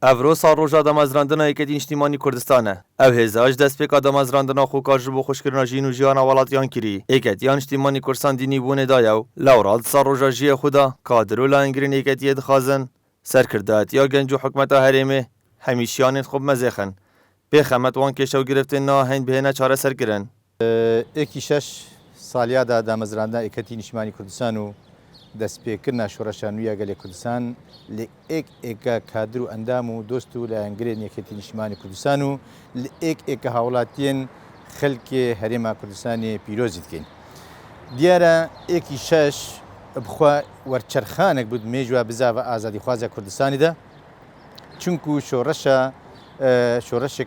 افروز روژا دامازراندنا یکتی اجتماعی کردستانه. او هزاج دست پیک دامازراندنا خوکار جبو خوشکرنا جین و جیان ولاتیان کری. یکتی اجتماعی کردستان دینی بونه دایو. لوراد روژا جی خدا کادرو لانگرین یکتی دخازن. سرکردات یا گنجو حکمت هریمه همیشیان خوب مزخن. به خدمت وان کشو گرفتن نه هند بهنا چاره سرکرن. یکی شش سالیا دا دامازراندنا یکتی اجتماعی کردستان و دست پیکرنا شورشانویا گلی کردستان لیک کادر و اندام و دوست و لانگرین یکتی اجتماعی کردستان و لیک حوالاتین خلق هریم کردستانی پیروزید کن. دیاره یکی شش بخوا ورچرخانک بود میجوا بزاف آزادی خوازه کردستانی ده چونکو شورش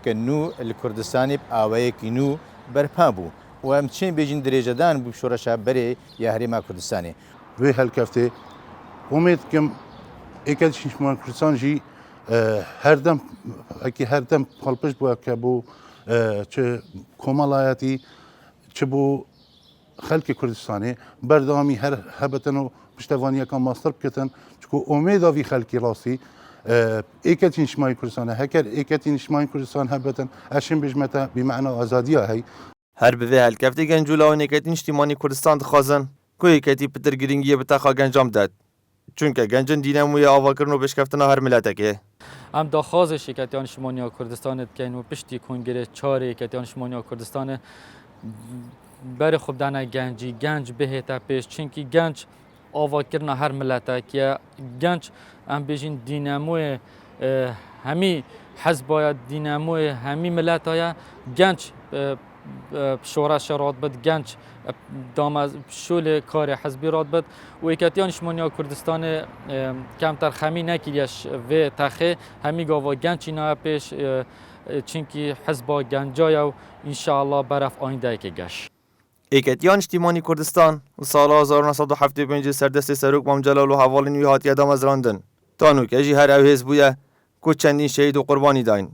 که نو الکردستانی آوای کی نو برپا بو و همچنین بیشتر درجه دان بو شورش بری یا هریم کردستانی. و هالكفتي امید کم اکیش نشمان کردستان جی هر دم خالپش بو که بو چه کمالایتی چه بو خلق کردستانی بردامی هر هبتنو پشتوانی کام ماستر بکتن چون امید آوی خلقی راستی اکیش نشمان کردستان هکر اکیش نشمان کردستان هبتن اشین بجمتا بمعنى آزادیه هی هر به هالکفتی گنجولا و یکتی اجتماعی کردستان دخازن. کوی کتی پتر گرینگی بتاخا گنجام داد. چونکه گنجان دیناموی آواکرنو بشکفتنا هر ملتکه. ام داخوازش یکتیان شمالیا کردستان کن و پشتی کنگره چهار یکتیان شمالیا کردستان بر خوب دانه گنج بهتا پیش چونکی گنج آواکرنا هر ملتکه گنج ام بیشین دیناموی همی حزبای دیناموی همی ملتای گنج شورش راد بد گنج دام شول کار حزبی راد بد و یکتیان شمالیا کردستان کمتر خمی نکیش و تخه همی گاوا گنجی نه پیش چونکی حزب گنجای و انشاءالله برف آینده که گش. یکتیان اجتماعی کردستان و سال 1975 سردست سروک مام جلال و حوال نیو هاتی دامازراندن. تانو که جی هر اوهز بوده که چندین شهید و قربانی داین.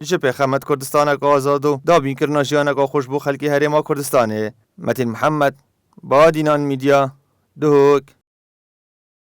جبه خدمت کردستان که آزاد و دابین کرنا جیان که خوشبو خلقی هرما کردستانه. متین محمد با دینان میدیا دهوک